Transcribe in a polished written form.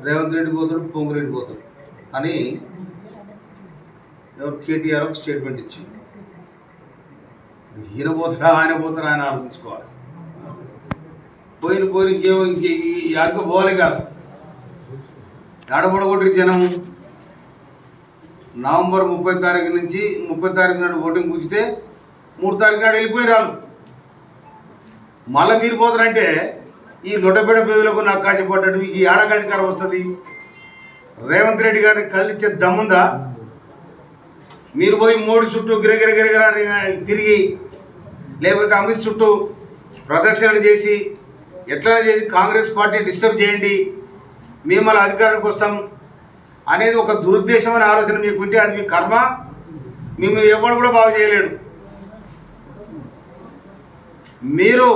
రేవంత్ రెడ్డి పోతాడు, పొంగురెడ్డి పోతాడు అని కేటీఆర్ ఒక స్టేట్మెంట్ ఇచ్చింది. ఈయన పోతాడా ఆయన పోతాడా ఆయన ఆలోచించుకోవాలి. పోయిన ఇంకేమో ఆడుకో పోవాలి కాదు. ఆడపడగొట్టి జనం నవంబర్ 30 తారీఖు నుంచి 30 తారీఖు నాడు ఓటింగ్ కూర్చితే 3 తారీఖు నాడు వెళ్ళిపోయి రాళ్ళు. మళ్ళీ మీరు పోతారంటే ఈ లొటపేట పేదలకు నాకు కాశపడ్డట్టు మీకు ఈ ఆడగధికారం వస్తుంది. రేవంత్ రెడ్డి గారిని కదిలిచ్చే దమ్ముందా? మీరు పోయి మోడీ చుట్టూ గిరగిర తిరిగి లేకపోతే అమిత్ చుట్టూ ప్రదక్షిణలు చేసి ఎట్లా చేసి కాంగ్రెస్ పార్టీ డిస్టర్బ్ చేయండి, మేము మళ్ళీ అధికారానికి వస్తాం అనేది ఒక దురుద్దేశమైన ఆలోచన మీకుంటే అది మీ కర్మ. మేము ఎవరు కూడా బాగు చేయలేడు. మీరు